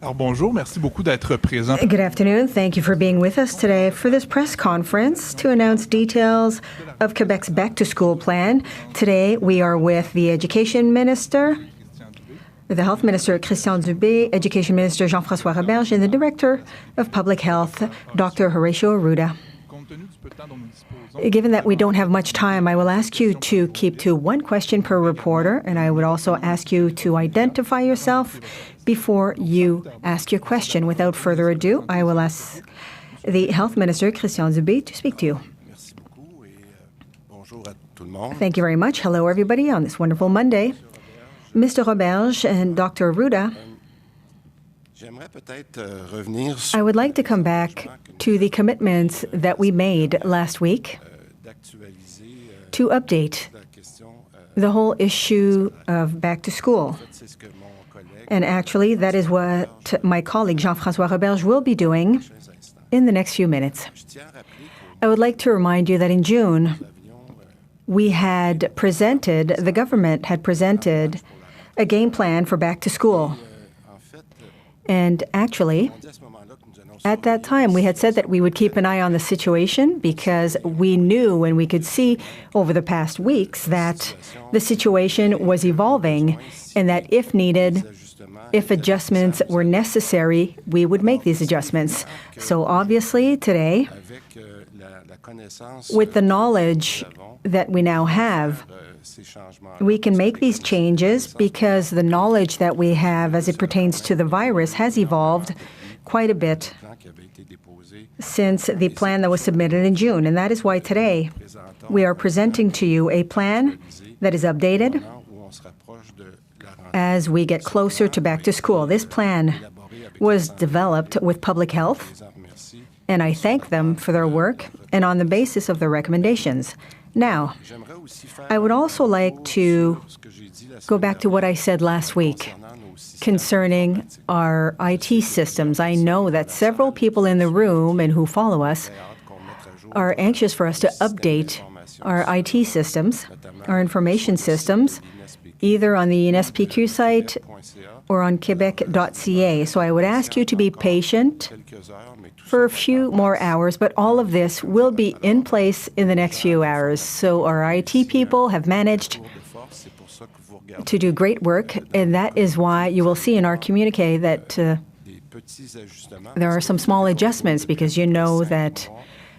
Alors bonjour, merci beaucoup d'être présent. Good afternoon. Thank you for being with us today for this press conference to announce details of Quebec's back-to-school plan. Today, we are with the Education Minister, the Health Minister, Christian Dubé, Education Minister, Jean-François Roberge, and the Director of Public Health, Dr. Horacio Arruda. Given that we don't have much time, I will ask you to keep to one question per reporter, and I would also ask you to identify yourself before you ask your question. Without further ado, I will ask the Health Minister, Christian Dubé, to speak to you. Thank you very much. Hello, everybody, on this wonderful Monday. Mr. Roberge and Dr. Arruda, I would like to come back to the commitments that we made last week to update the whole issue of back to school. And actually, that is what my colleague Jean-François Roberge will be doing in the next few minutes. I would like to remind you that in June, the government had presented a game plan for back to school. And actually, at that time, we had said that we would keep an eye on the situation because we knew and we could see over the past weeks that the situation was evolving and that if needed, if adjustments were necessary, we would make these adjustments. So obviously today, with the knowledge that we now have, we can make these changes because the knowledge that we have as it pertains to the virus has evolved quite a bit since the plan that was submitted in June. And that is why today we are presenting to you a plan that is updated as we get closer to back to school. This plan was developed with Public Health, and I thank them for their work and on the basis of their recommendations. Now, I would also like to go back to what I said last week concerning our IT systems. I know that several people in the room and who follow us are anxious for us to update our IT systems, our information systems, either on the NSPQ site or on Quebec.ca. So I would ask you to be patient for a few more hours, but all of this will be in place in the next few hours. So our IT people have managed to do great work, and that is why you will see in our communique that there are some small adjustments, because you know that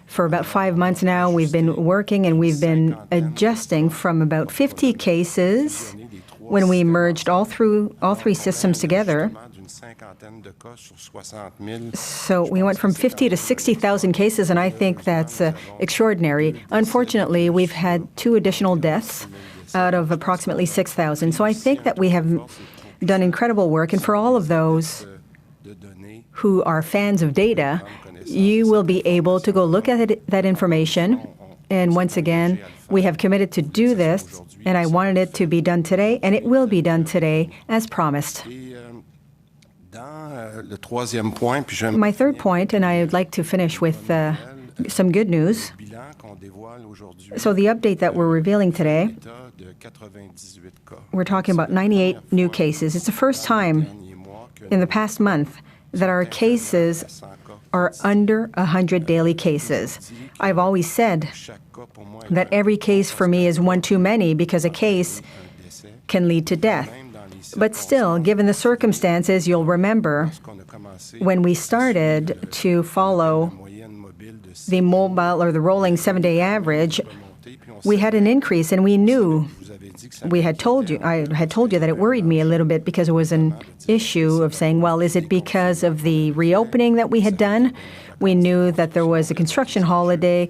for about 5 months now we've been working and we've been adjusting from about 50 cases when we merged all three systems together. So we went from 50 to 60,000 cases, and I think that's extraordinary. Unfortunately, we've had 2 additional deaths out of approximately 6,000. So I think that we have done incredible work, and for all of those who are fans of data, you will be able to go look at that information. And once again, we have committed to do this, and I wanted it to be done today, and it will be done today as promised. My third point, and I would like to finish with some good news. So the update that we're revealing today, we're talking about 98 new cases. It's the first time in the past month that our cases are under 100 daily cases. I've always said that every case for me is one too many because a case can lead to death. But still, given the circumstances, you'll remember when we started to follow the mobile or the rolling 7-day average, we had an increase, and we knew, I had told you that it worried me a little bit because it was an issue of saying, well, is it because of the reopening that we had done? We knew that there was a construction holiday.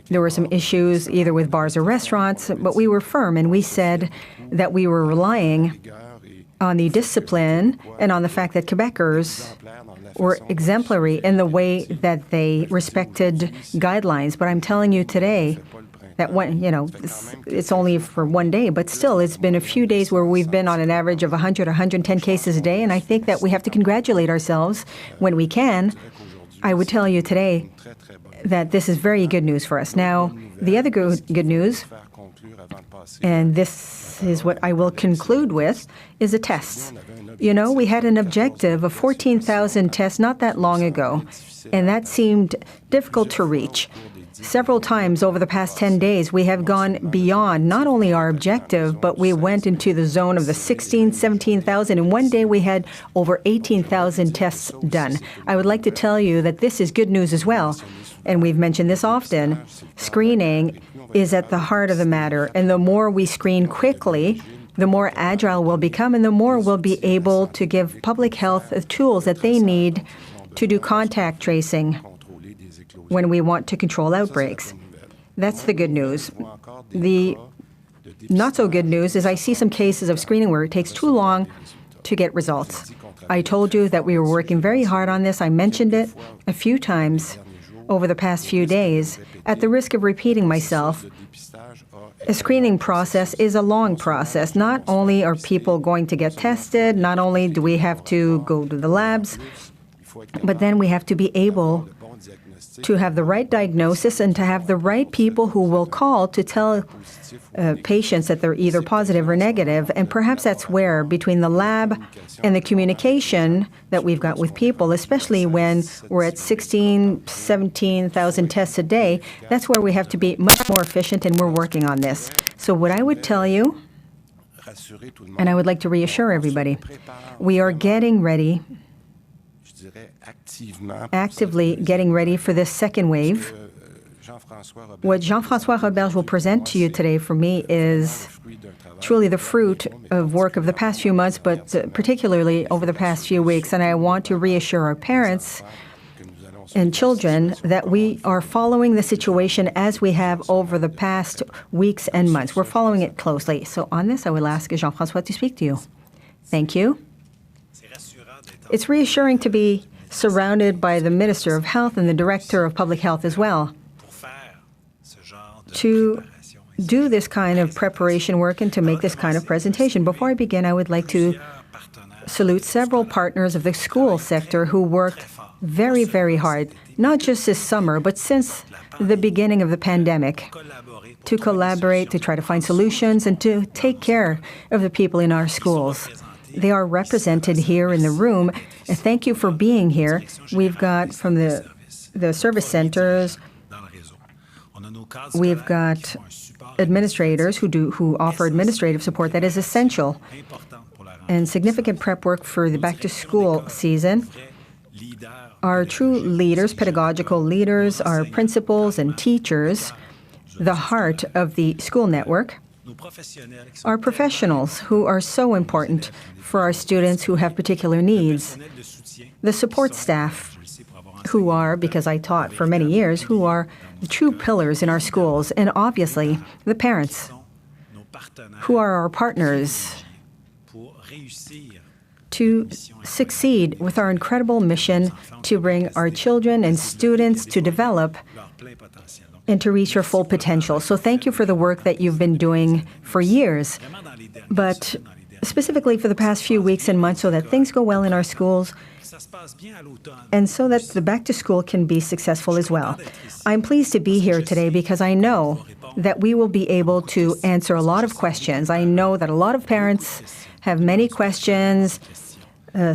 There were some issues either with bars or restaurants, but we were firm, and we said that we were relying on the discipline and on the fact that Quebecers were exemplary in the way that they respected guidelines. But I'm telling you today that it's only for one day, but still it's been a few days where we've been on an average of 100 or 110 cases a day, and I think that we have to congratulate ourselves when we can. I would tell you today that this is very good news for us. Now, the other good news, and this is what I will conclude with, is the tests. You know, we had an objective of 14,000 tests not that long ago, and that seemed difficult to reach. Several times over the past 10 days, we have gone beyond not only our objective, but we went into the zone of the 16, 17,000. And one day we had over 18,000 tests done. I would like to tell you that this is good news as well. And we've mentioned this often. Screening is at the heart of the matter. And the more we screen quickly, the more agile we'll become, and the more we'll be able to give public health the tools that they need to do contact tracing when we want to control outbreaks. That's the good news. The not so good news is I see some cases of screening where it takes too long to get results. I told you that we were working very hard on this. I mentioned it a few times over the past few days. At the risk of repeating myself, a screening process is a long process. Not only are people going to get tested, not only do we have to go to the labs, but then we have to be able to have the right diagnosis and to have the right people who will call to tell patients that they're either positive or negative. And perhaps that's where, between the lab and the communication that we've got with people, especially when we're at 16, 17,000 tests a day, that's where we have to be much more efficient, and we're working on this. So what I would tell you, and I would like to reassure everybody, we are getting ready, actively getting ready for this second wave. What Jean-François Roberge will present to you today for me is truly the fruit of work of the past few months, but particularly over the past few weeks. And I want to reassure our parents and children that we are following the situation as we have over the past weeks and months. We're following it closely. So on this, I will ask Jean-François to speak to you. Thank you. It's reassuring to be surrounded by the Minister of Health and the Director of Public Health as well, to do this kind of preparation work and to make this kind of presentation. Before I begin, I would like to salute several partners of the school sector who worked very, very hard, not just this summer, but since the beginning of the pandemic, to collaborate, to try to find solutions, and to take care of the people in our schools. They are represented here in the room. And thank you for being here. We've got from the service centers, we've got administrators who offer administrative support that is essential, and significant prep work for the back-to-school season. Our true leaders, pedagogical leaders, our principals and teachers, the heart of the school network, are professionals who are so important for our students who have particular needs. The support staff, who are, because I taught for many years, who are the true pillars in our schools, and obviously the parents, who are our partners to succeed with our incredible mission to bring our children and students to develop and to reach your full potential. So thank you for the work that you've been doing for years, but specifically for the past few weeks and months, so that things go well in our schools and so that the back to school can be successful as well. I'm pleased to be here today because I know that we will be able to answer a lot of questions. I know that a lot of parents have many questions.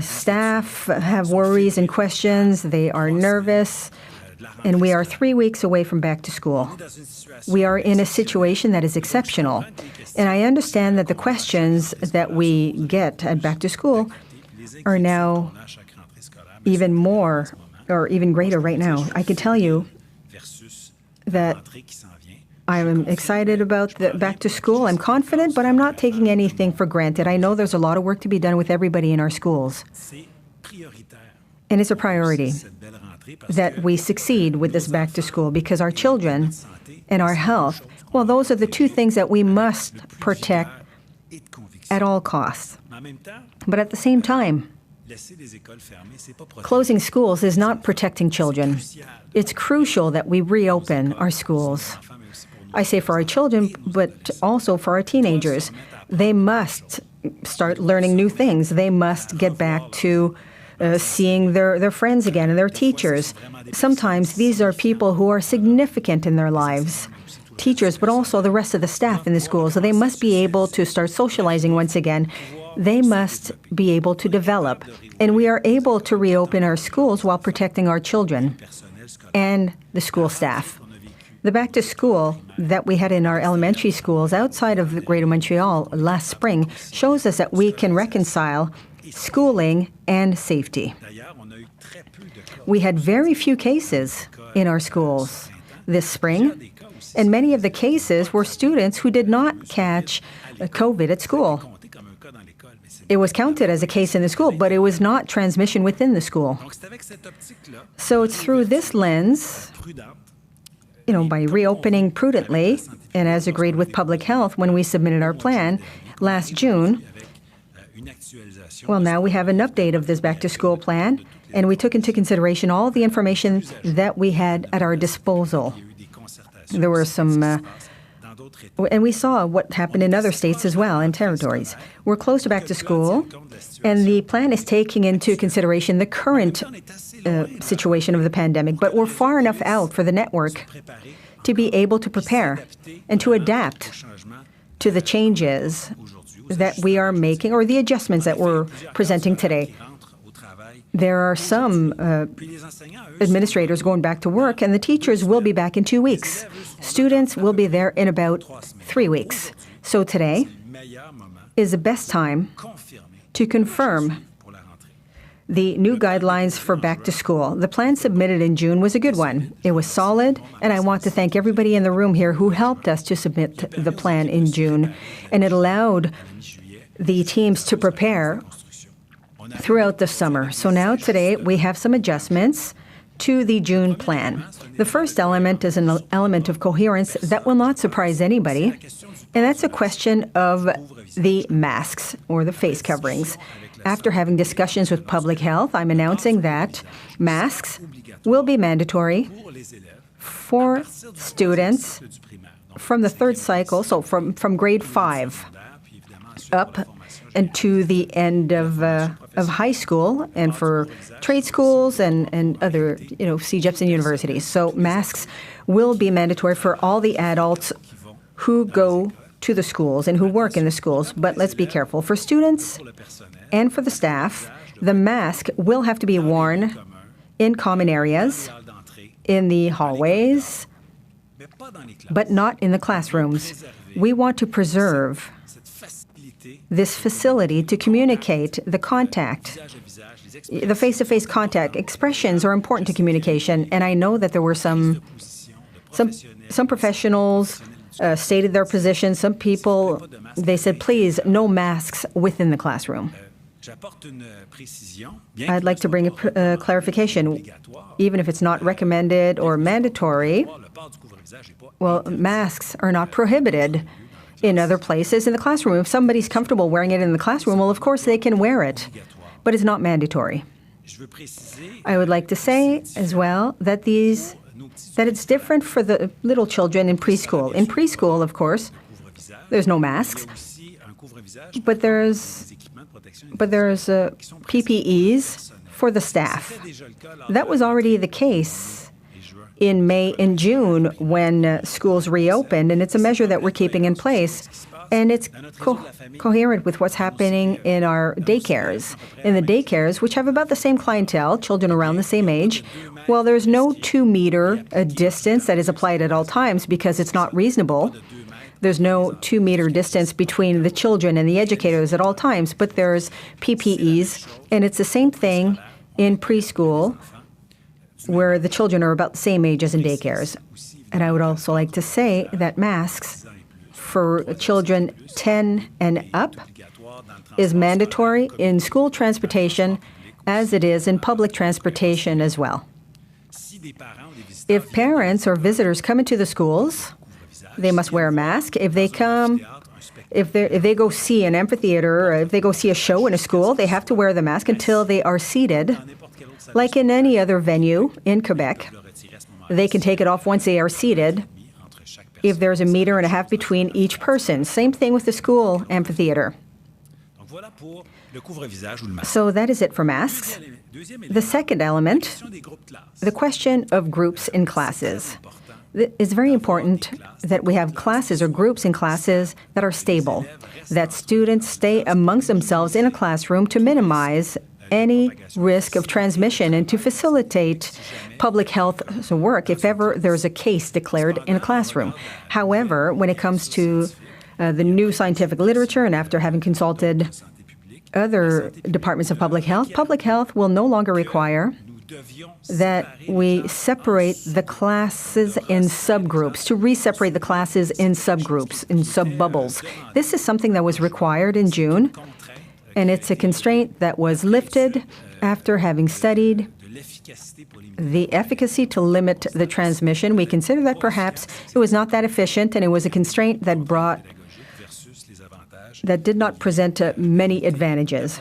Staff have worries and questions. They are nervous. And we are 3 weeks away from back to school. We are in a situation that is exceptional. And I understand that the questions that we get at back to school are now even more or even greater right now. I can tell you that I am excited about the back to school. I'm confident, but I'm not taking anything for granted. I know there's a lot of work to be done with everybody in our schools. And it's a priority that we succeed with this back to school, because our children and our health, well, those are the two things that we must protect at all costs. But at the same time, closing schools is not protecting children. It's crucial that we reopen our schools. I say for our children, but also for our teenagers. They must start learning new things. They must get back to seeing their friends again and their teachers. Sometimes these are people who are significant in their lives, teachers, but also the rest of the staff in the schools. So they must be able to start socializing once again. they must be able to develop. And we are able to reopen our schools while protecting our children and the school staff. The back to school that we had in our elementary schools outside of Greater Montreal last spring shows us that we can reconcile schooling and safety. We had very few cases in our schools this spring, and many of the cases were students who did not catch COVID at school. It was counted as a case in the school, but it was not transmission within the school. So it's through this lens, by reopening prudently, and as agreed with public health when we submitted our plan last June, well, now we have an update of this back-to-school plan, and we took into consideration all the information that we had at our disposal. There were some, and we saw what happened in other states as well, and territories. We're close to back-to-school, and the plan is taking into consideration the current situation of the pandemic, but we're far enough out for the network to be able to prepare and to adapt to the changes that we are making or the adjustments that we're presenting today. There are some administrators going back to work, and the teachers will be back in 2 weeks. Students will be there in about 3 weeks. So today is the best time to confirm the new guidelines for back to school. The plan submitted in June was a good one. It was solid, and I want to thank everybody in the room here who helped us to submit the plan in June. And it allowed the teams to prepare throughout the summer. So now today we have some adjustments to the June plan. The first element is an element of coherence that will not surprise anybody, and that's a question of the masks or the face coverings. After having discussions with public health, I'm announcing that masks will be mandatory for students from the third cycle, so from grade 5 up and to the end of high school, and for trade schools and other CEGEPs and universities. So masks will be mandatory for all the adults who go to the schools and who work in the schools. But let's be careful. For students and for the staff, the mask will have to be worn in common areas, in the hallways, but not in the classrooms. We want to preserve this facility to communicate the contact, the face-to-face contact. Expressions are important to communication, and I know that there were some professionals stated their position. Some people, they said, please, no masks within the classroom. I'd like to bring a clarification. Even if it's not recommended or mandatory, well, masks are not prohibited in other places in the classroom. If somebody's comfortable wearing it in the classroom, well, of course they can wear it, but it's not mandatory. I would like to say as well that it's different for the little children in preschool. In preschool, of course, there's no masks, but there's PPEs for the staff. That was already the case in May and June when schools reopened, and it's a measure that we're keeping in place. And it's coherent with what's happening in our daycares. In the daycares, which have about the same clientele, children around the same age, well, there's no 2-meter distance that is applied at all times because it's not reasonable. There's no 2-meter distance between the children and the educators at all times, but there's PPEs, and it's the same thing in preschool, where the children are about the same age as in daycares. And I would also like to say that masks for children 10 and up is mandatory in school transportation as it is in public transportation as well. If parents or visitors come into the schools, they must wear a mask. If they go see an amphitheater, or if they go see a show in a school, they have to wear the mask until they are seated. Like in any other venue in Quebec, they can take it off once they are seated if there's 1.5 meters between each person. Same thing with the school amphitheater. So that is it for masks. The second element, the question of groups in classes. It's very important that we have classes or groups in classes that are stable, that students stay amongst themselves in a classroom to minimize any risk of transmission and to facilitate public health work if ever there's a case declared in a classroom. However, when it comes to the new scientific literature and after having consulted other departments of public health will no longer require that we separate the classes in subgroups, to re-separate the classes in subgroups, in sub-bubbles. This is something that was required in June, and it's a constraint that was lifted after having studied the efficacy to limit the transmission. We consider that perhaps it was not that efficient, and it was a constraint that did not present many advantages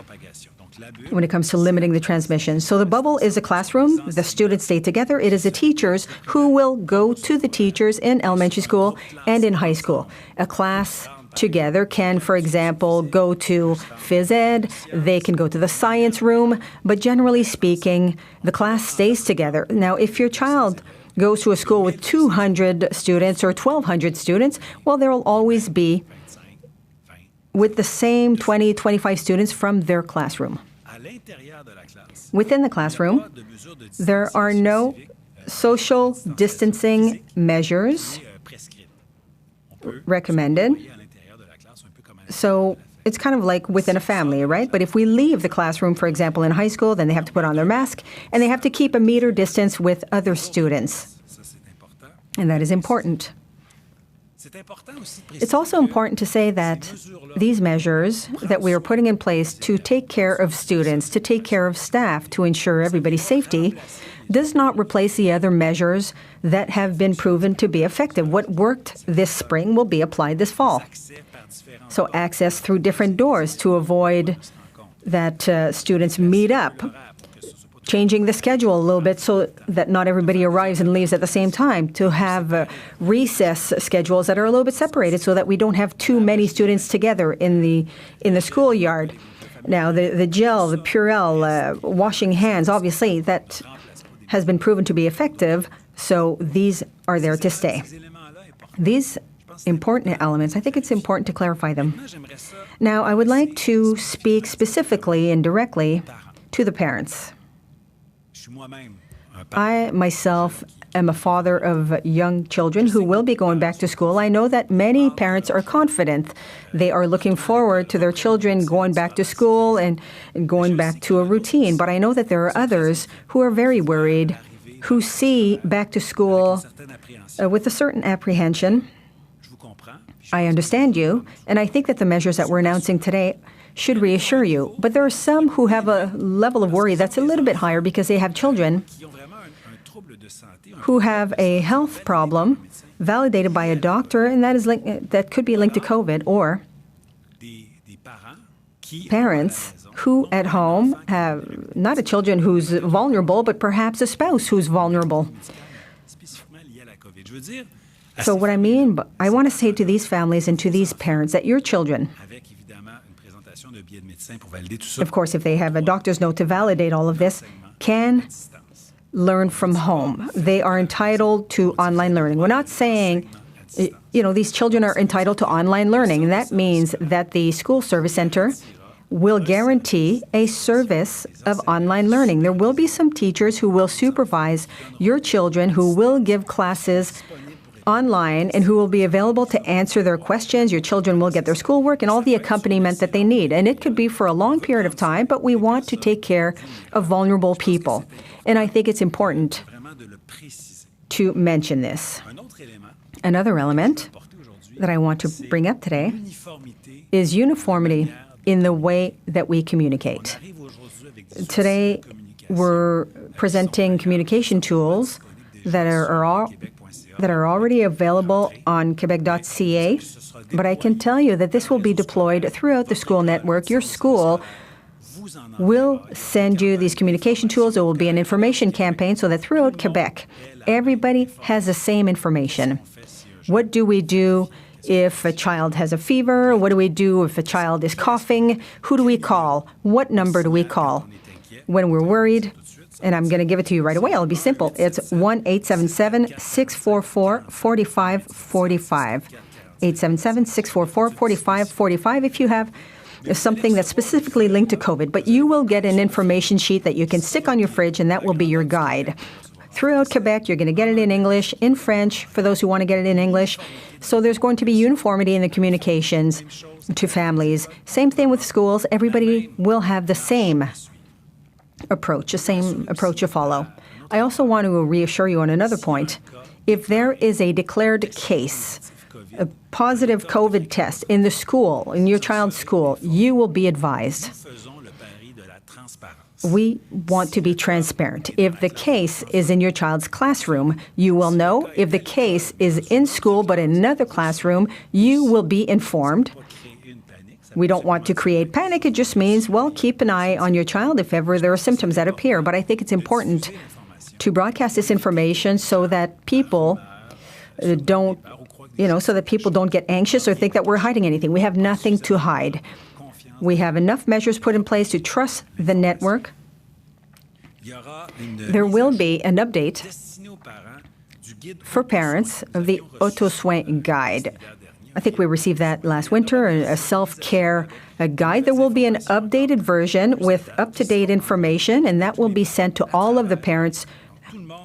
when it comes to limiting the transmission. So the bubble is a classroom. The students stay together. It is the teachers who will go to the teachers in elementary school and in high school. A class together can, for example, go to phys ed. They can go to the science room. But generally speaking, the class stays together. Now, if your child goes to a school with 200 students or 1,200 students, well, there will always be with the same 20, 25 students from their classroom. Within the classroom, there are no social distancing measures recommended. So it's kind of like within a family, right? But if we leave the classroom, for example, in high school, then they have to put on their mask and they have to keep a meter distance with other students. And that is important. It's also important to say that these measures that we are putting in place to take care of students, to take care of staff, to ensure everybody's safety, does not replace the other measures that have been proven to be effective. What worked this spring will be applied this fall. So access through different doors to avoid that students meet up, changing the schedule a little bit so that not everybody arrives and leaves at the same time, to have recess schedules that are a little bit separated so that we don't have too many students together in the schoolyard. Now, the gel, the Purell, washing hands, obviously, that has been proven to be effective, so these are there to stay. These important elements, I think it's important to clarify them. Now, I would like to speak specifically and directly to the parents. I, myself, am a father of young children who will be going back to school. I know that many parents are confident. They are looking forward to their children going back to school and going back to a routine. But I know that there are others who are very worried, who see back to school with a certain apprehension. I understand you, and I think that the measures that we're announcing today should reassure you. But there are some who have a level of worry that's a little bit higher because they have children who have a health problem validated by a doctor, and that could be linked to COVID, or parents who at home have not a children who's vulnerable, but perhaps a spouse who's vulnerable. So what I mean, I want to say to these families and to these parents that your children, of course, if they have a doctor's note to validate all of this, can learn from home. They are entitled to online learning. We're not saying, these children are entitled to online learning. And that means that the school service center will guarantee a service of online learning. There will be some teachers who will supervise your children, who will give classes online and who will be available to answer their questions. Your children will get their schoolwork and all the accompaniment that they need. And it could be for a long period of time, but we want to take care of vulnerable people. And I think it's important to mention this. Another element that I want to bring up today is uniformity in the way that we communicate. Today, we're presenting communication tools that are already available on Quebec.ca, but I can tell you that this will be deployed throughout the school network. Your school will send you these communication tools. It will be an information campaign so that throughout Quebec, everybody has the same information. What do we do if a child has a fever? What do we do if a child is coughing? Who do we call? What number do we call when we're worried? And I'm going to give it to you right away. It'll be simple. It's 1-877-644-4545. 877-644-4545 if you have something that's specifically linked to COVID. But you will get an information sheet that you can stick on your fridge, and that will be your guide. Throughout Quebec, you're going to get it in English, in French, for those who want to get it in English. So there's going to be uniformity in the communications to families. Same thing with schools. Everybody will have the same approach, the same approach to follow. I also want to reassure you on another point. If there is a declared case, a positive COVID test in the school, in your child's school, you will be advised. We want to be transparent. If the case is in your child's classroom, you will know. If the case is in school but in another classroom, you will be informed. We don't want to create panic. It just means, well, keep an eye on your child if ever there are symptoms that appear. But I think it's important to broadcast this information so that people don't get anxious or think that we're hiding anything. We have nothing to hide. We have enough measures put in place to trust the network. There will be an update for parents of the Auto-Soin Guide. I think we received that last winter, a self-care guide. There will be an updated version with up-to-date information, and that will be sent to all of the parents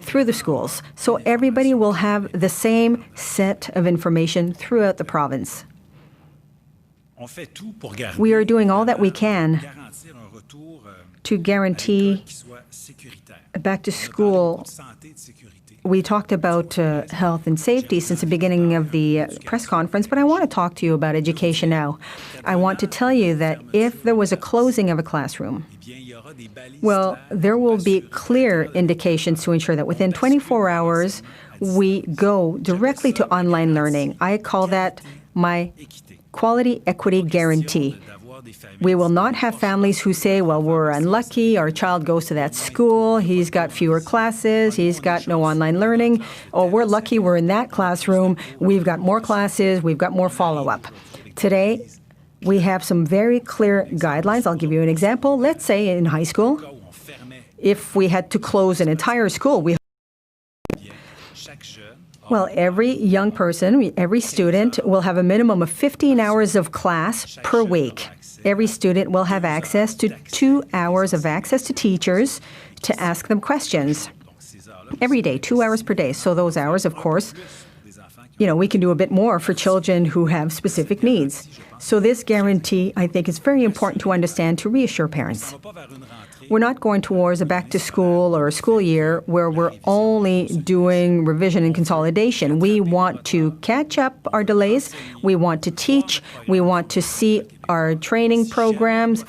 through the schools. So everybody will have the same set of information throughout the province. We are doing all that we can to guarantee back to school. We talked about health and safety since the beginning of the press conference, but I want to talk to you about education now. I want to tell you that if there was a closing of a classroom, well, there will be clear indications to ensure that within 24 hours, we go directly to online learning. I call that my quality equity guarantee. We will not have families who say, well, we're unlucky, our child goes to that school, he's got fewer classes, he's got no online learning, or we're lucky we're in that classroom, we've got more classes, we've got more follow-up. Today, we have some very clear guidelines. I'll give you an example. Let's say in high school, if we had to close an entire school, every young person, every student will have a minimum of 15 hours of class per week. Every student will have access to 2 hours of access to teachers to ask them questions. Every day, 2 hours per day. So those hours, of course, we can do a bit more for children who have specific needs. So this guarantee, I think, is very important to understand to reassure parents. We're not going towards a back-to-school or a school year where we're only doing revision and consolidation. We want to catch up our delays. We want to teach. We want to see our training programs.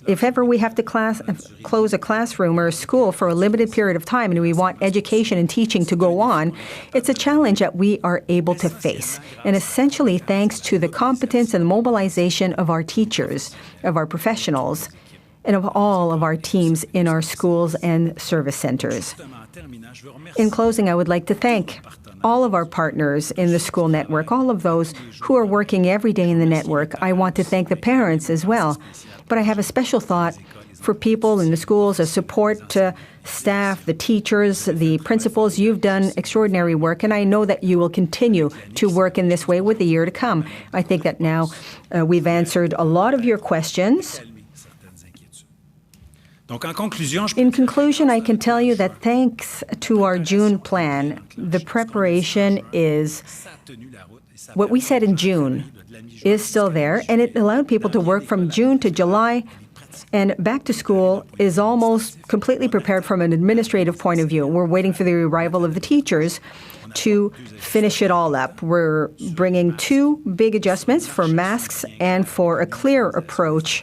If ever we have to close a classroom or a school for a limited period of time and we want education and teaching to go on, it's a challenge that we are able to face. And essentially thanks to the competence and mobilization of our teachers, of our professionals, and of all of our teams in our schools and service centers. In closing, I would like to thank all of our partners in the school network, all of those who are working every day in the network. I want to thank the parents as well. But I have a special thought for people in the schools, the support staff, the teachers, the principals. You've done extraordinary work, and I know that you will continue to work in this way with the year to come. I think that now we've answered a lot of your questions. In conclusion, I can tell you that thanks to our June plan, the preparation is what we said in June is still there, and it allowed people to work from June to July, and back to school is almost completely prepared from an administrative point of view. We're waiting for the arrival of the teachers to finish it all up. We're bringing 2 big adjustments for masks and for a clear approach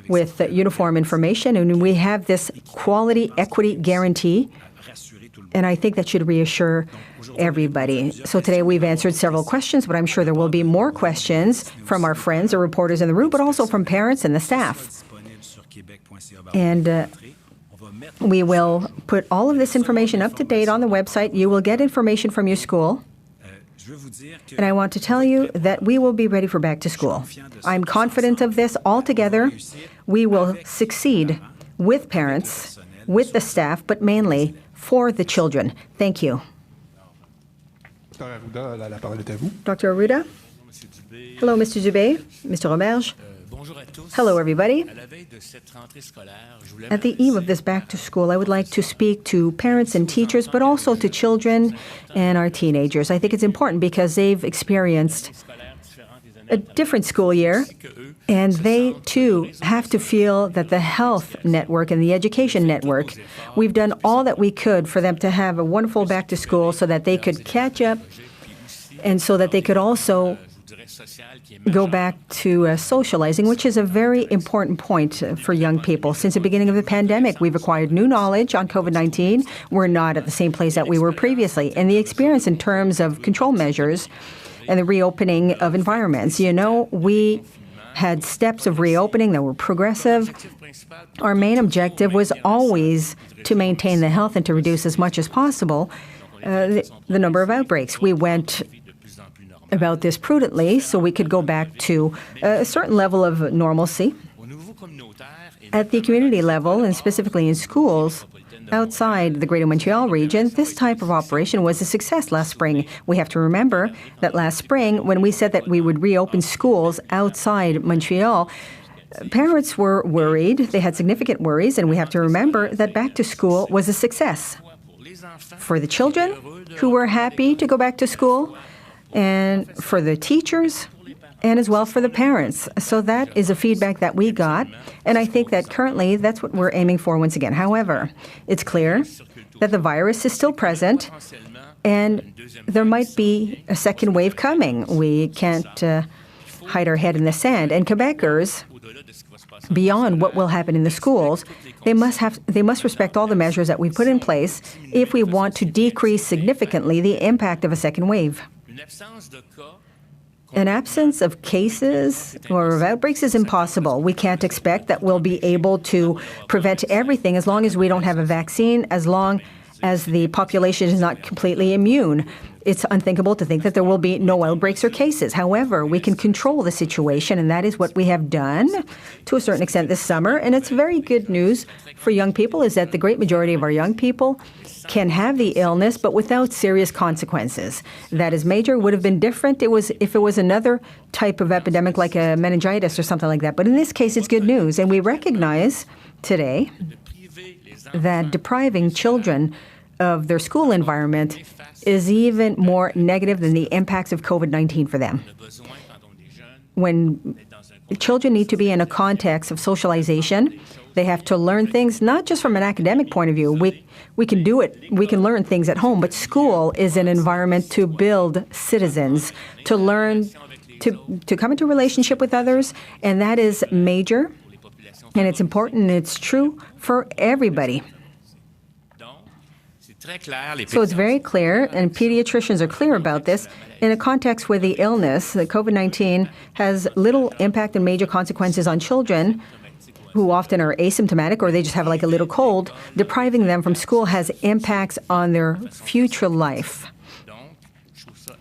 with uniform information, and we have this quality equity guarantee, and I think that should reassure everybody. So today we've answered several questions, but I'm sure there will be more questions from our friends or reporters in the room, but also from parents and the staff. And we will put all of this information up to date on the website. You will get information from your school. And I want to tell you that we will be ready for back to school. I'm confident of this. Altogether, we will succeed with parents with the staff, but mainly for the children. Thank you. Dr. Arruda, la parole est à vous. Dr. Arruda? Hello, Mr. Dubé, Mr. Roberge. Hello, everybody. At the eve of this back to school, I would like to speak to parents and teachers, but also to children and our teenagers. I think it's important because they've experienced a different school year, and they, too, have to feel that the health network and the education network, we've done all that we could for them to have a wonderful back to school so that they could catch up and so that they could also go back to socializing, which is a very important point for young people. Since the beginning of the pandemic, we've acquired new knowledge on COVID-19. We're not at the same place that we were previously. And the experience in terms of control measures and the reopening of environments. You know, we had steps of reopening that were progressive. Our main objective was always to maintain the health and to reduce as much as possible the number of outbreaks. We went about this prudently so we could go back to a certain level of normalcy. At the community level, and specifically in schools, outside the Greater Montreal region, this type of operation was a success last spring. We have to remember that last spring, when we said that we would reopen schools outside Montreal, parents were worried. They had significant worries, and we have to remember that back to school was a success. For the children who were happy to go back to school, and for the teachers, and as well for the parents. So that is a feedback that we got, and I think that currently that's what we're aiming for once again. However, it's clear that the virus is still present, and there might be a second wave coming. We can't hide our head in the sand. And Quebecers, beyond what will happen in the schools, they must respect all the measures that we put in place if we want to decrease significantly the impact of a second wave. An absence of cases or of outbreaks is impossible. We can't expect that we'll be able to prevent everything as long as we don't have a vaccine, as long as the population is not completely immune. It's unthinkable to think that there will be no outbreaks or cases. However, we can control the situation, and that is what we have done to a certain extent this summer. And it's very good news for young people is that the great majority of our young people can have the illness, but without serious consequences. That is major. Would have been different if it was another type of epidemic like a meningitis or something like that. But in this case, it's good news. And we recognize today that depriving children of their school environment is even more negative than the impacts of COVID-19 for them. When children need to be in a context of socialization, they have to learn things, not just from an academic point of view. We can do it. We can learn things at home, but school is an environment to build citizens, to learn, to come into a relationship with others, and that is major, and it's important, and it's true for everybody. So it's very clear, and pediatricians are clear about this, in a context where the illness, the COVID-19, has little impact and major consequences on children who often are asymptomatic or they just have like a little cold. Depriving them from school has impacts on their future life.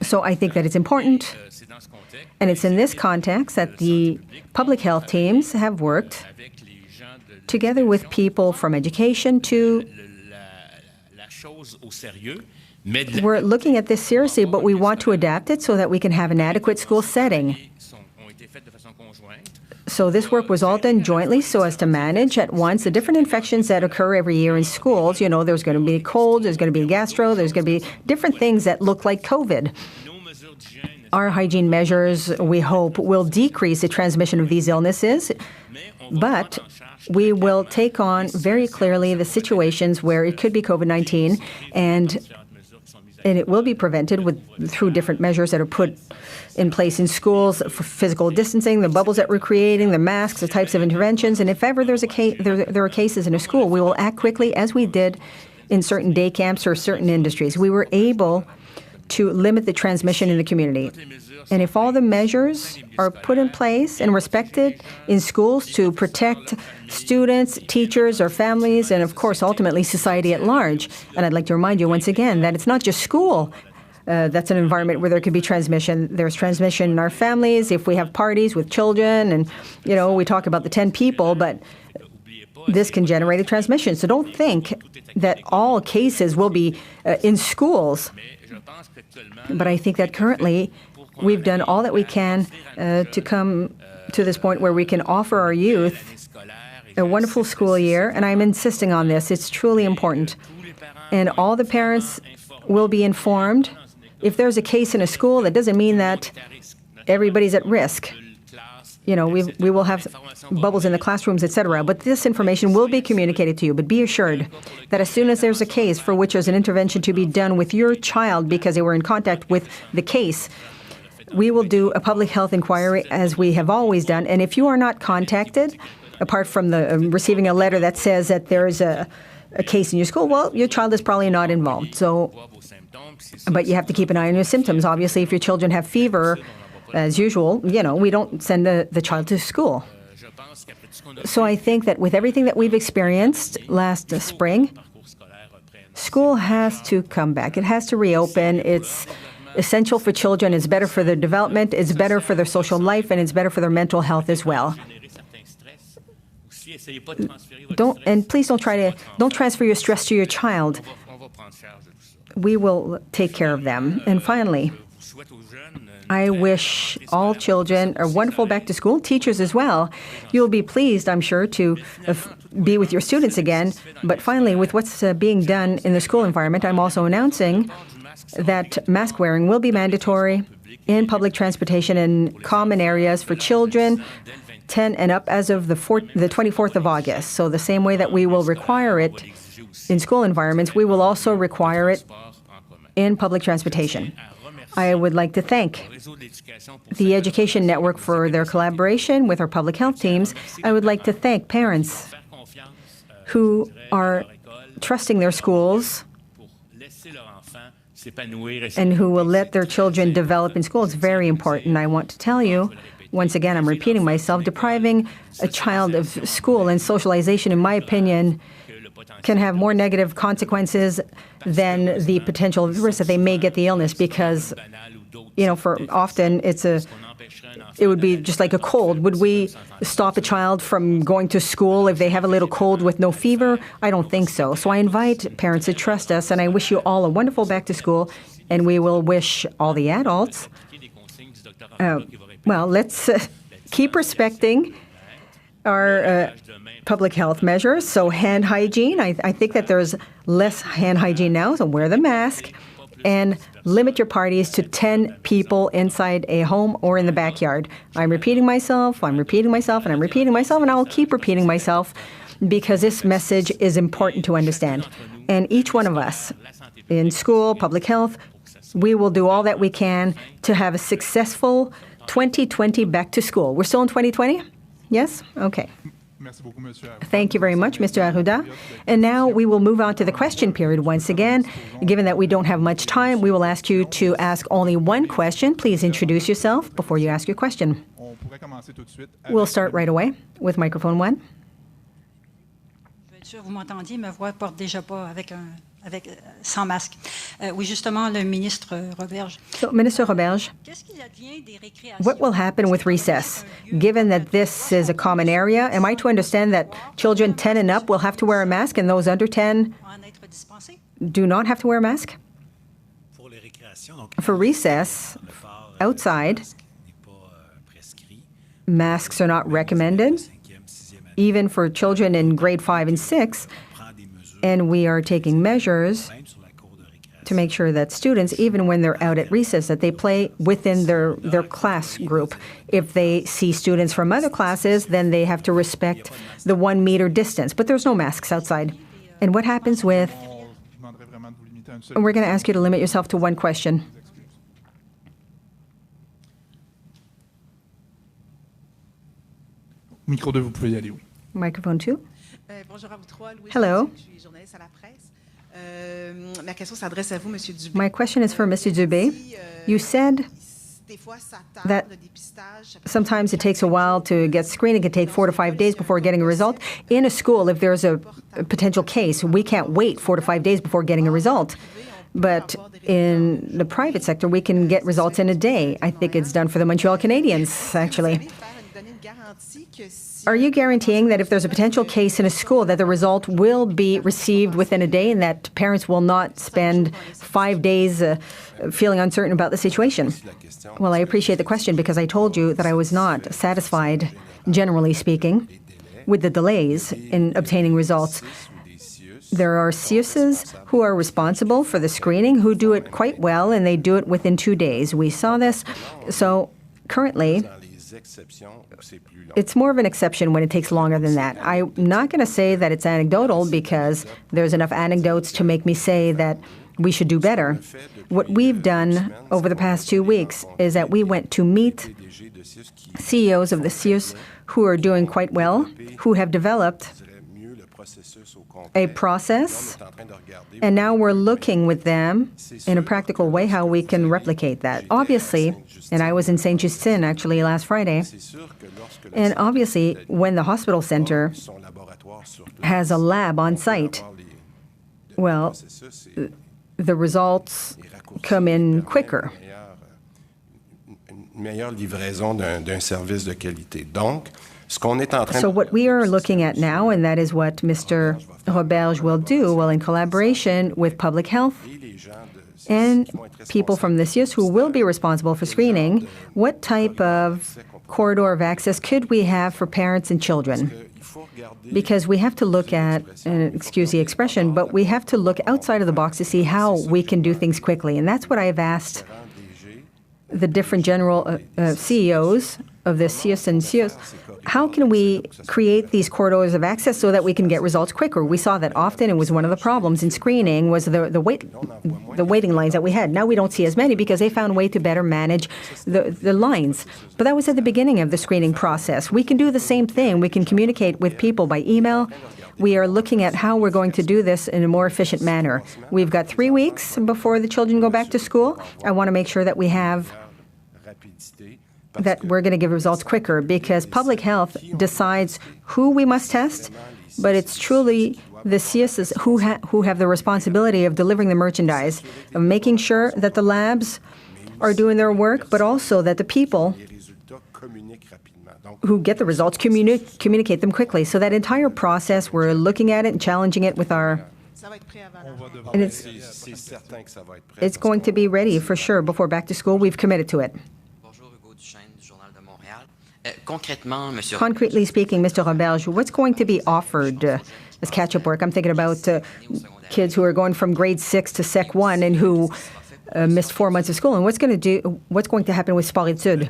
So I think that it's important, and it's in this context that the public health teams have worked together with people from education to we're looking at this seriously, but we want to adapt it so that we can have an adequate school setting. So this work was all done jointly so as to manage at once the different infections that occur every year in schools. You know, there's going to be cold, there's going to be gastro, there's going to be different things that look like COVID. Our hygiene measures, we hope, will decrease the transmission of these illnesses, but we will take on very clearly the situations where it could be COVID-19, and it will be prevented through different measures that are put in place in schools for physical distancing, the bubbles that we're creating, the masks, the types of interventions. And if ever there's there are cases in a school, we will act quickly as we did in certain day camps or certain industries. We were able to limit the transmission in the community. And if all the measures are put in place and respected in schools to protect students, teachers, or families, and of course, ultimately, society at large. And I'd like to remind you once again that it's not just school that's an environment where there could be transmission. There's transmission in our families, if we have parties with children, and, you know, we talk about the 10 people, but this can generate a transmission. So don't think that all cases will be in schools. But I think that currently we've done all that we can to come to this point where we can offer our youth a wonderful school year, and I'm insisting on this. It's truly important. And all the parents will be informed. If there's a case in a school, that doesn't mean that everybody's at risk. You know, we will have bubbles in the classrooms, etc. But this information will be communicated to you. But be assured that as soon as there's a case for which there's an intervention to be done with your child because they were in contact with the case, we will do a public health inquiry as we have always done. And if you are not contacted, apart from the receiving a letter that says that there is a case in your school, well, your child is probably not involved. So, but you have to keep an eye on your symptoms. Obviously, if your children have fever, as usual, you know, we don't send the child to school. So I think that with everything that we've experienced last spring, school has to come back. It has to reopen. It's essential for children. It's better for their development. It's better for their social life, and it's better for their mental health as well. Please don't transfer your stress to your child. We will take care of them. And finally, I wish all children a wonderful back to school, teachers as well. You'll be pleased, I'm sure, to be with your students again. But finally, with what's being done in the school environment, I'm also announcing that mask wearing will be mandatory in public transportation in common areas for children 10 and up as of the 24th of August. So the same way that we will require it in school environments, we will also require it in public transportation. I would like to thank the Education Network for their collaboration with our public health teams. I would like to thank parents who are trusting their schools and who will let their children develop in school. It's very important. I want to tell you, once again, I'm repeating myself, depriving a child of school and socialization, in my opinion, can have more negative consequences than the potential risk that they may get the illness, because, you know, for often it would be just like a cold. Would we stop a child from going to school if they have a little cold with no fever? I don't think so. So I invite parents to trust us, and I wish you all a wonderful back to school, and we will wish all the adults, well, let's keep respecting our public health measures. So hand hygiene, I think that there's less hand hygiene now, so wear the mask and limit your parties to 10 people inside a home or in the backyard. I'm repeating myself, and I'm repeating myself, and I'm repeating myself, and I will keep repeating myself because this message is important to understand. And each one of us in school, public health, we will do all that we can to have a successful 2020 back to school. We're still in 2020? Yes? Okay. Thank you very much, Mr. Arruda. And now we will move on to the question period once again. Given that we don't have much time, we will ask you to ask only one question. Please introduce yourself before you ask your question. We'll start right away with microphone 1. Vous m'entendiez, ma voix porte déjà pas sans masque. Oui, justement, le ministre Roberge. So, Minister Roberge, what will happen with recess? Given that this is a common area, am I to understand that children 10 and up will have to wear a mask and those under 10 do not have to wear a mask? For recess, outside, masks are not recommended, even for children in grade 5 and 6, and we are taking measures to make sure that students, even when they're out at recess, that they play within their class group. If they see students from other classes, then they have to respect the 1 meter distance. But there's no masks outside. And what happens with... We're going to ask you to limit yourself to one question. Micro 2, vous pouvez y aller, oui. Microphone 2. Hello. My question is for Mr. Dubé. You said that sometimes it takes a while to get screened. It can take 4 to 5 days before getting a result. In a school, if there's a potential case, we can't wait 4 to 5 days before getting a result. But in the private sector, we can get results in a day. I think it's done for the Montreal Canadiens, actually. Are you guaranteeing that if there's a potential case in a school that the result will be received within a day and that parents will not spend 5 days feeling uncertain about the situation? Well, I appreciate the question because I told you that I was not satisfied, generally speaking, with the delays in obtaining results. There are CIUSs who are responsible for the screening who do it quite well, and they do it within 2 days. We saw this. So currently, it's more of an exception when it takes longer than that. I'm not going to say that it's anecdotal because there's enough anecdotes to make me say that we should do better. What we've done over the past 2 weeks is that we went to meet CEOs of the CIUS who are doing quite well, who have developed a process, and now we're looking with them in a practical way how we can replicate that. Obviously, and I was in Saint-Justine actually last Friday, and obviously when the hospital center has a lab on site, well, the results come in quicker. So what we are looking at now, and that is what Mr. Roberge will do, well, in collaboration with public health and people from the CIUS who will be responsible for screening, what type of corridor of access could we have for parents and children? Because we have to look at, excuse the expression, but we have to look outside of the box to see how we can do things quickly. And that's what I've asked the different general CEOs of the CIUS and CIUS. How can we create these corridors of access so that we can get results quicker? We saw that often it was one of the problems in screening was the waiting lines that we had. Now we don't see as many because they found a way to better manage the lines. But that was at the beginning of the screening process. We can do the same thing. We can communicate with people by email. We are looking at how we're going to do this in a more efficient manner. We've got 3 weeks before the children go back to school. I want to make sure that we're going to give results quicker because public health decides who we must test, but it's truly the CIUSs who have the responsibility of delivering the merchandise, of making sure that the labs are doing their work, but also that the people who get the results communicate them quickly. So that entire process, we're looking at it and challenging it with our... And it's going to be ready for sure before back to school. We've committed to it. Concretely speaking, Mr. Roberge, what's going to be offered as catch-up work? I'm thinking about kids who are going from grade 6 to Sec 1 and who missed 4 months of school. And what's going to happen with sport études?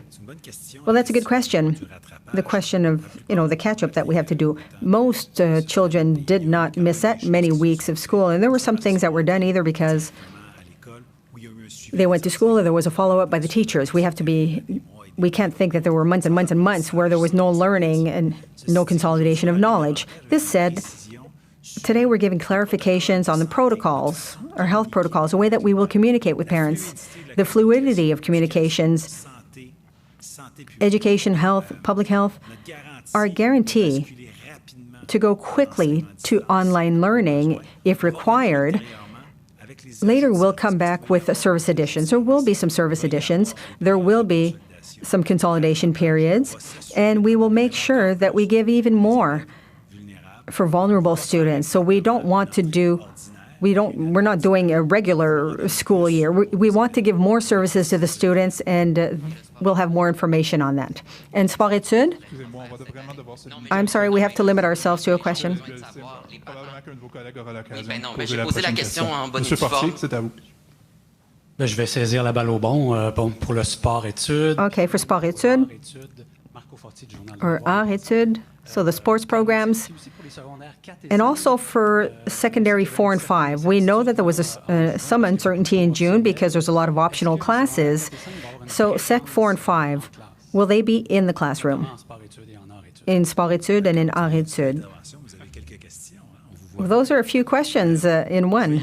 Well, that's a good question. The question of, the catch-up that we have to do. Most children did not miss that many weeks of school. And there were some things that were done either because they went to school or there was a follow-up by the teachers. We can't think that there were months and months and months where there was no learning and no consolidation of knowledge. This said, today we're giving clarifications on the protocols, our health protocols, a way that we will communicate with parents, the fluidity of communications, education, health, public health, our guarantee to go quickly to online learning if required. Later, we'll come back with service additions. There will be some service additions. There will be some consolidation periods, and we will make sure that we give even more for vulnerable students. So we don't want to do, we're not doing a regular school year. We want to give more services to the students, and we'll have more information on that. And sport études? I'm sorry, we have to limit ourselves to a question. Monsieur Fortier, c'est à vous. Je vais saisir la balle au bon pour le sport études. Okay, for sport études, or art études, so the sports programs, and also for secondary 4 and 5. We know that there was some uncertainty in June because there's a lot of optional classes. So Sec 4 and 5, will they be in the classroom? In sport études and in art études? Well, those are a few questions in one.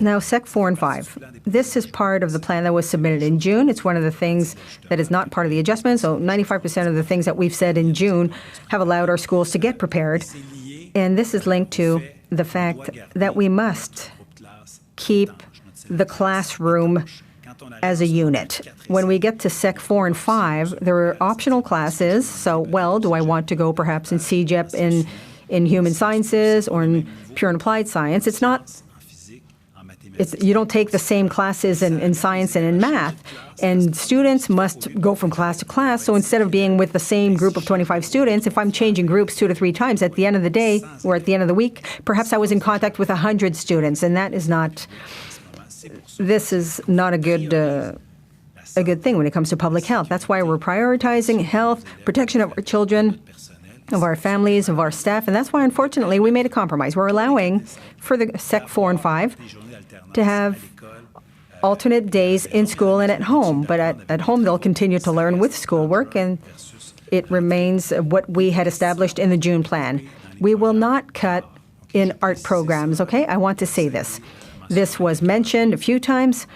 Now, Sec 4 and 5. This is part of the plan that was submitted in June. It's one of the things that is not part of the adjustment. So 95% of the things that we've said in June have allowed our schools to get prepared. And this is linked to the fact that we must keep the classroom as a unit. When we get to Sec 4 and 5, there are optional classes. So, well, do I want to go perhaps in CEGEP in human sciences or in pure and applied science? You don't take the same classes in science and in math, and students must go from class to class. So instead of being with the same group of 25 students, if I'm changing groups 2 to 3 times, at the end of the day or at the end of the week, perhaps I was in contact with 100 students, and this is not a good thing when it comes to public health. That's why we're prioritizing health, protection of our children, of our families, of our staff, and that's why, unfortunately, we made a compromise. We're allowing for the Sec 4 and 5 to have alternate days in school and at home, but at home they'll continue to learn with schoolwork, and it remains what we had established in the June plan. We will not cut in art programs, okay? I want to say this. This was mentioned a few times.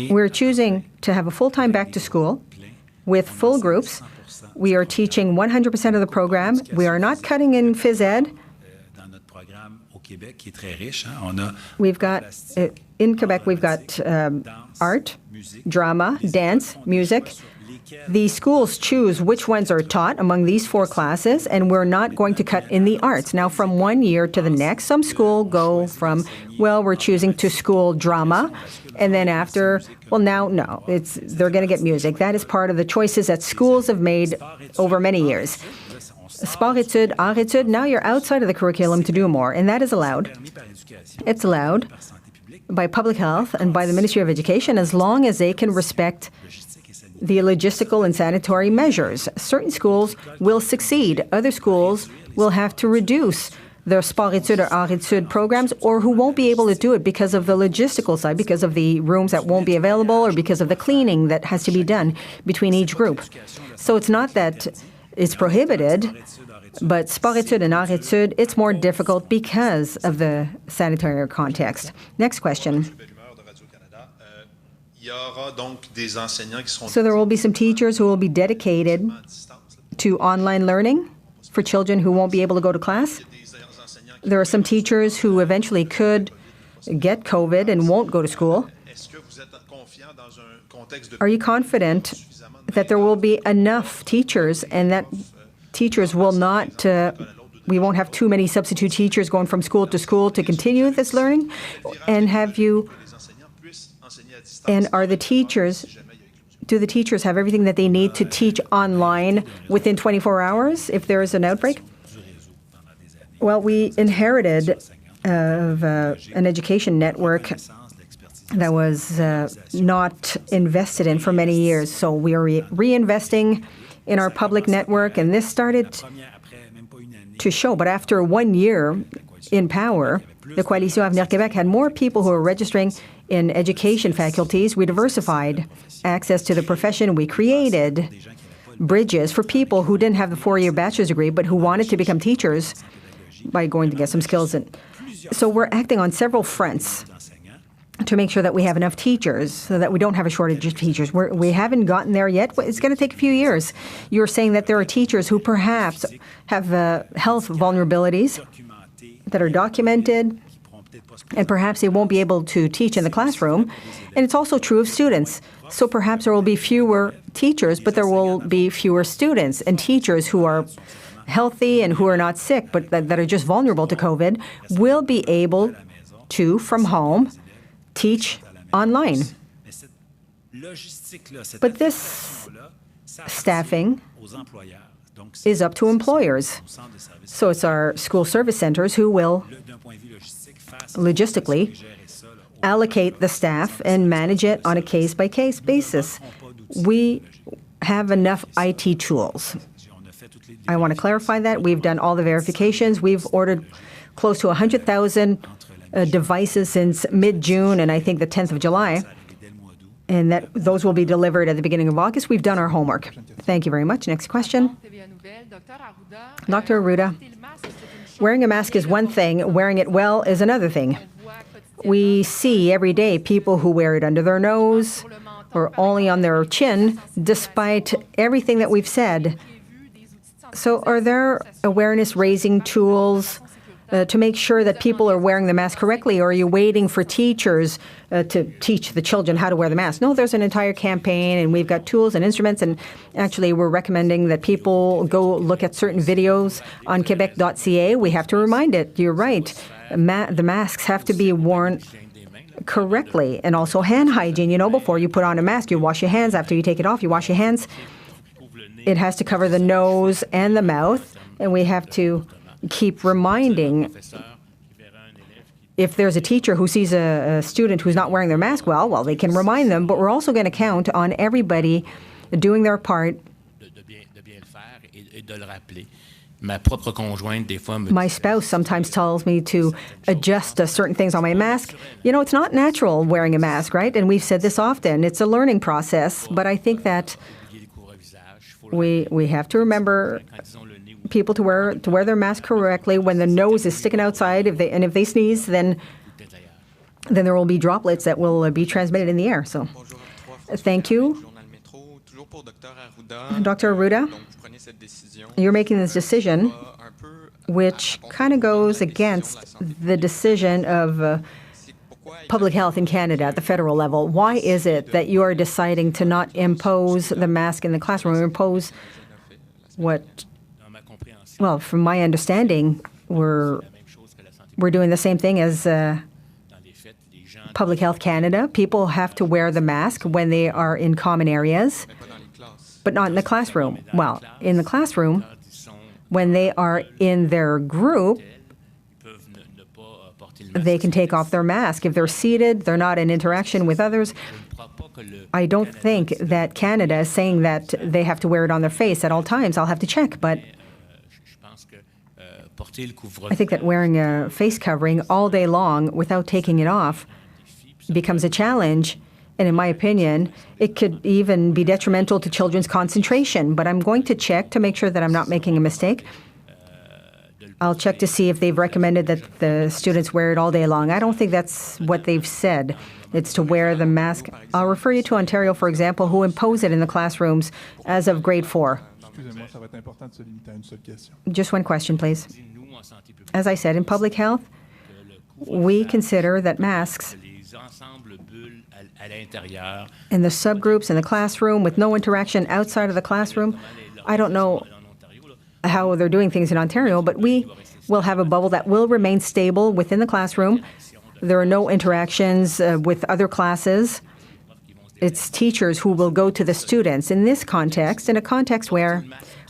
We're choosing to have a full-time back to school with full groups. We are teaching 100% of the program. We are not cutting in phys ed. We've got, in Quebec, we've got art, drama, dance, music. The schools choose which ones are taught among these 4 classes, and we're not going to cut in the arts. Now, from one year to the next, some school go from, well, we're choosing to school drama, and then after, well, now, no, they're going to get music. That is part of the choices that schools have made over many years. Sport études, art études, now you're outside of the curriculum to do more, and that is allowed. It's allowed by public health and by the Ministry of Education as long as they can respect the logistical and sanitary measures. Certain schools will succeed. Other schools will have to reduce their sport études or art études programs, or who won't be able to do it because of the logistical side, because of the rooms that won't be available, or because of the cleaning that has to be done between each group. So it's not that it's prohibited, but sport études and art études, it's more difficult because of the sanitary context. Next question. So there will be some teachers who will be dedicated to online learning for children who won't be able to go to class. There are some teachers who eventually could get COVID and won't go to school. Are you confident that there will be enough teachers and that teachers will not, we won't have too many substitute teachers going from school to continue this learning? And are the teachers, do the teachers have everything that they need to teach online within 24 hours if there is an outbreak? Well, we inherited an education network that was not invested in for many years. So we are reinvesting in our public network, and this started to show. But after 1 year in power, the Coalition Avenir Québec had more people who were registering in education faculties. We diversified access to the profession. We created bridges for people who didn't have the 4-year bachelor's degree but who wanted to become teachers by going to get some skills. So we're acting on several fronts to make sure that we have enough teachers so that we don't have a shortage of teachers. We haven't gotten there yet. It's going to take a few years. You're saying that there are teachers who perhaps have health vulnerabilities that are documented, and perhaps they won't be able to teach in the classroom. And it's also true of students. So perhaps there will be fewer teachers, but there will be fewer students. And teachers who are healthy and who are not sick, but that are just vulnerable to COVID, will be able to, from home, teach online. But this staffing is up to employers. So it's our school service centers who will logistically allocate the staff and manage it on a case-by-case basis. We have enough IT tools. I want to clarify that. We've done all the verifications. We've ordered close to 100,000 devices since mid-June and I think the 10th of July, and that those will be delivered at the beginning of August. We've done our homework. Thank you very much. Next question. Dr. Arruda, wearing a mask is one thing, wearing it well is another thing. We see every day people who wear it under their nose or only on their chin, despite everything that we've said. So are there awareness-raising tools to make sure that people are wearing the mask correctly, or are you waiting for teachers to teach the children how to wear the mask? No, there's an entire campaign, and we've got tools and instruments, and actually we're recommending that people go look at certain videos on Quebec.ca. We have to remind it. You're right. The masks have to be worn correctly, and also hand hygiene. You know, before you put on a mask, you wash your hands. After you take it off, you wash your hands. It has to cover the nose and the mouth, and we have to keep reminding. If there's a teacher who sees a student who's not wearing their mask well, they can remind them, but we're also going to count on everybody doing their part. My spouse sometimes tells me to adjust certain things on my mask. You know, it's not natural wearing a mask, right? And we've said this often. It's a learning process, but I think that we have to remember people to wear their mask correctly when the nose is sticking outside. If they sneeze, then there will be droplets that will be transmitted in the air. So, thank you, Dr. Arruda. You're making this decision, which kind of goes against the decision of public health in Canada at the federal level. Why is it that you are deciding to not impose the mask in the classroom, or impose what? Well, from my understanding, we're doing the same thing as Public Health Canada. People have to wear the mask when they are in common areas, but not in the classroom. Well, in the classroom, when they are in their group, they can take off their mask. If they're seated, they're not in interaction with others. I don't think that Canada is saying that they have to wear it on their face at all times. I'll have to check, but I think that wearing a face covering all day long without taking it off becomes a challenge. And in my opinion, it could even be detrimental to children's concentration. But I'm going to check to make sure that I'm not making a mistake. I'll check to see if they've recommended that the students wear it all day long. I don't think that's what they've said. It's to wear the mask. I'll refer you to Ontario, for example, who impose it in the classrooms as of grade 4. Just one question, please. As I said, in public health, we consider that masks in the subgroups in the classroom with no interaction outside of the classroom, I don't know how they're doing things in Ontario, but we will have a bubble that will remain stable within the classroom. There are no interactions with other classes. It's teachers who will go to the students. In this context, in a context where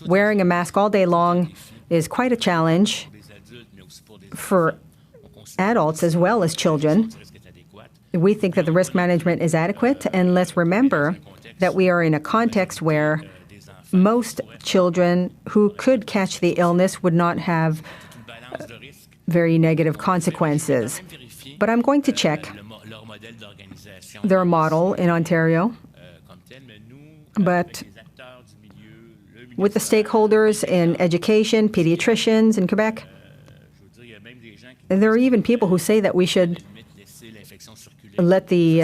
wearing a mask all day long is quite a challenge for adults as well as children, we think that the risk management is adequate. And let's remember that we are in a context where most children who could catch the illness would not have very negative consequences. But I'm going to check their model in Ontario. But with the stakeholders in education, pediatricians in Quebec, there are even people who say that we should let the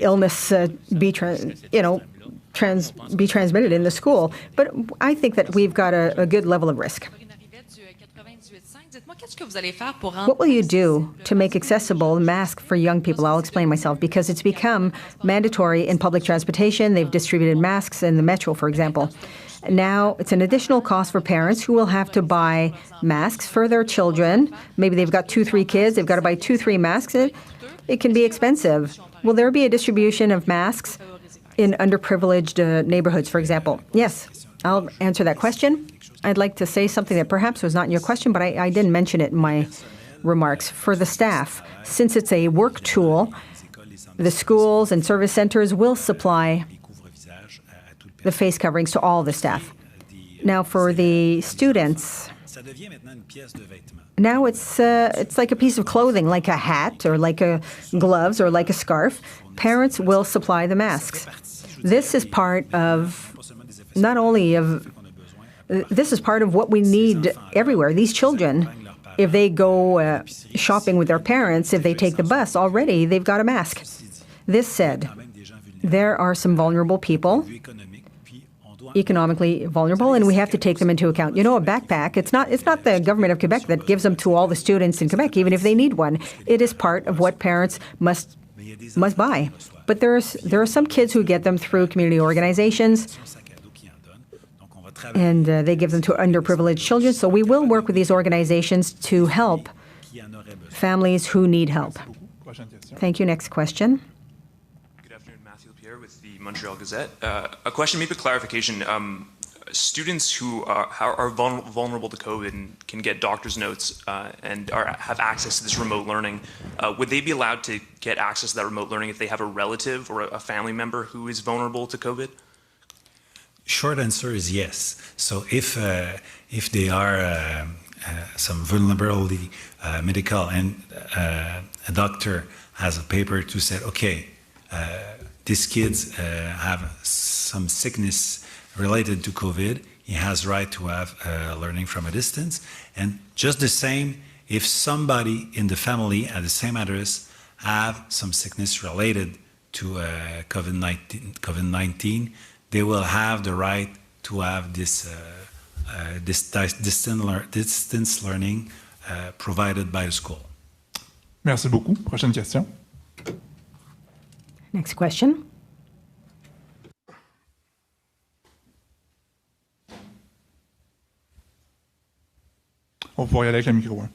illness be transmitted in the school. But I think that we've got a good level of risk. What will you do to make accessible masks for young people? I'll explain myself, because it's become mandatory in public transportation. They've distributed masks in the metro, for example. Now it's an additional cost for parents who will have to buy masks for their children. Maybe they've got 2-3 kids. They've got to buy 2-3 masks. It can be expensive. Will there be a distribution of masks in underprivileged neighborhoods, for example? Yes, I'll answer that question. I'd like to say something that perhaps was not in your question, but I didn't mention it in my remarks. For the staff, since it's a work tool, the schools and service centers will supply the face coverings to all the staff. Now, for the students, now it's like a piece of clothing, like a hat or like a gloves or like a scarf. Parents will supply the masks. This is part of this is part of what we need everywhere. These children, if they go shopping with their parents, if they take the bus, already they've got a mask. This said, there are some vulnerable people, economically vulnerable, and we have to take them into account. You know, a backpack, it's not the government of Quebec that gives them to all the students in Quebec, even if they need one. It is part of what parents must buy. But there are some kids who get them through community organizations, and they give them to underprivileged children. So we will work with these organizations to help families who need help. Thank you. Next question. Good afternoon, Matthew Lapierre with the Montreal Gazette. A question, maybe a clarification. Students who are vulnerable to COVID and can get doctor's notes and have access to this remote learning, would they be allowed to get access to that remote learning if they have a relative or a family member who is vulnerable to COVID? Short answer is yes. So if they are some vulnerability medical and a doctor has a paper to say, okay, these kids have some sickness related to COVID, he has right to have learning from a distance. And just the same, if somebody in the family at the same address have some sickness related to COVID-19, they will have the right to have this distance learning provided by the school. Merci beaucoup. Prochaine question. Next question. On va pouvoir y aller avec le micro. Hein.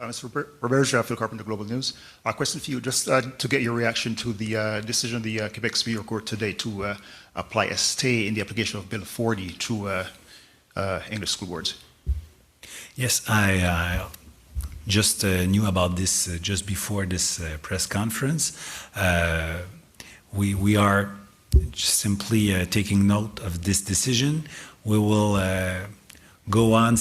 Mr. Roberge, Phil Carpenter, Global News. A question for you, just to get your reaction to the decision of the Quebec Superior Court today to apply a stay in the application of Bill 40 to English school boards. Yes, I just knew about this just before this press conference. We are simply taking note of this decision. We will go on,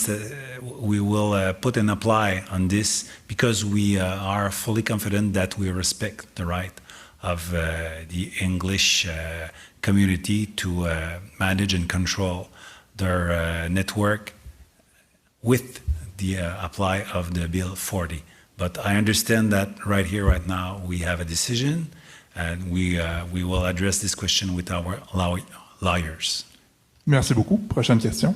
we will put and apply on this because we are fully confident that we respect the right of the English community to manage and control their network with the apply of the Bill 40. But I understand that right here, right now, we have a decision and we will address this question with our lawyers. Merci beaucoup. Prochaine question.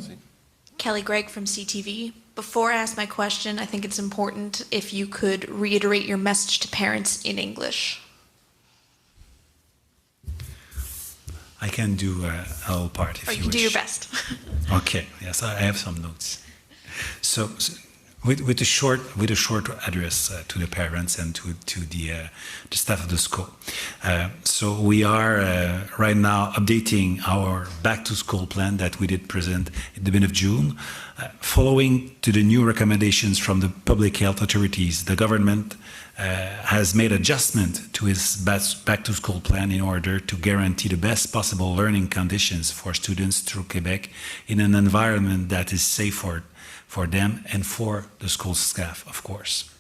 Kelly Gregg from CTV. Before I ask my question, I think it's important if you could reiterate your message to parents in English. I can do a little part if you wish. Or you can do your best. Okay, yes, I have some notes. So with a short address to the parents and to the staff of the school. So we are right now updating our back-to-school plan that we did present at the beginning of June. Following to the new recommendations from the public health authorities, the government has made adjustment to its back-to-school plan in order to guarantee the best possible learning conditions for students through Quebec in an environment that is safe for them and for the school staff, of course.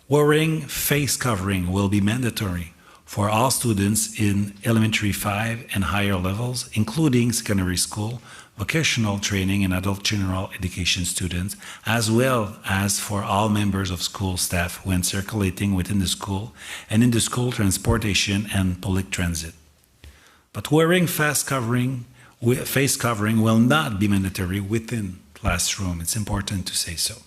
Wearing face covering will be mandatory for all students in elementary 5 and higher levels, including secondary school, vocational training and adult general education students, as well as for all members of school staff when circulating within the school and in the school transportation and public transit. But wearing face covering will not be mandatory within classroom. It's important to say so.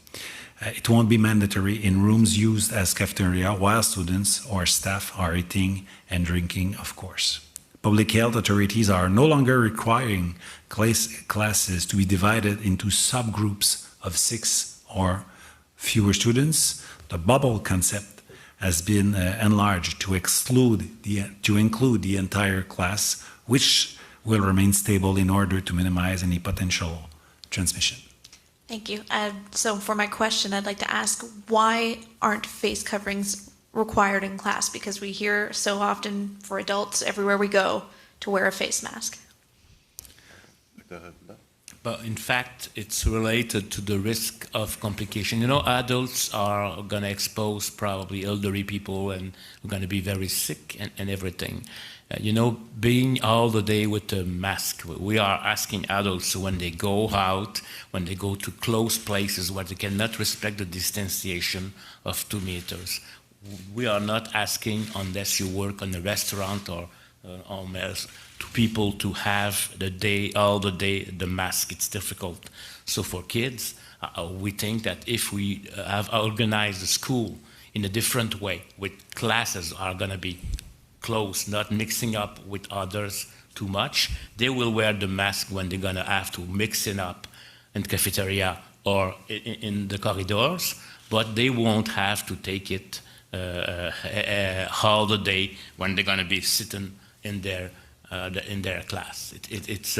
It won't be mandatory in rooms used as cafeteria while students or staff are eating and drinking, of course. Public health authorities are no longer requiring classes to be divided into subgroups of 6 or fewer students. The bubble concept has been enlarged to include the entire class, which will remain stable in order to minimize any potential transmission. Thank you. So for my question, I'd like to ask, why aren't face coverings required in class? Because we hear so often for adults everywhere we go to wear a face mask. But in fact, it's related to the risk of complication. You know, adults are going to expose probably elderly people and we're going to be very sick and everything. You know, being all the day with a mask, we are asking adults when they go out, when they go to close places where they cannot respect the distanciation of 2 meters. We are not asking unless you work on a restaurant or to people to have all the day the mask. It's difficult. So for kids, we think that if we have organized the school in a different way, with classes are going to be close, not mixing up with others too much, they will wear the mask when they're going to have to mix it up in the cafeteria or in the corridors, but they won't have to take it all the day when they're going to be sitting in their class. It's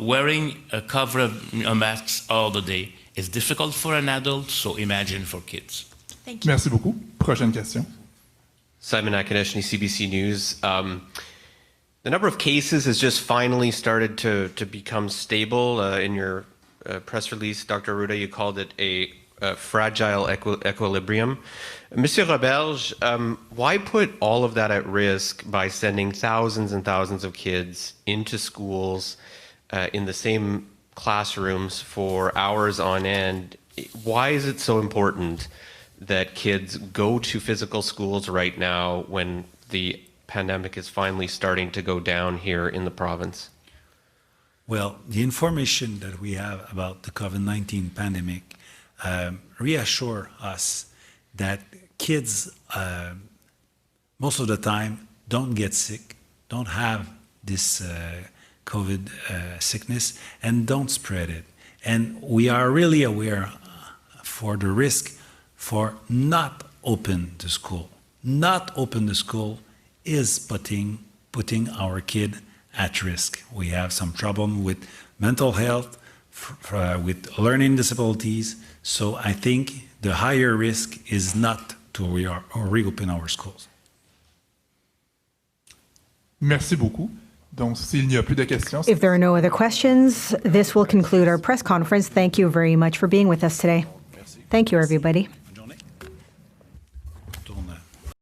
wearing a mask all the day is difficult for an adult, so imagine for kids. Thank you. Merci beaucoup. Prochaine question. Simon Akineshny, CBC News. The number of cases has just finally started to become stable. In your press release, Dr. Arruda, you called it a fragile equilibrium. Monsieur Roberge, why put all of that at risk by sending thousands and thousands of kids into schools in the same classrooms for hours on end? Why is it so important that kids go to physical schools right now when the pandemic is finally starting to go down here in the province? Well, the information that we have about the COVID-19 pandemic reassure us that kids, most of the time, don't get sick, don't have this COVID sickness, and don't spread it. And we are really aware for the risk for not open the school. Not open the school is putting our kid at risk. We have some problem with mental health, with learning disabilities. So I think the higher risk is not to reopen our schools. Merci beaucoup. Donc, s'il n'y a plus de questions. If there are no other questions, this will conclude our press conference. Thank you very much for being with us today. Thank you, everybody.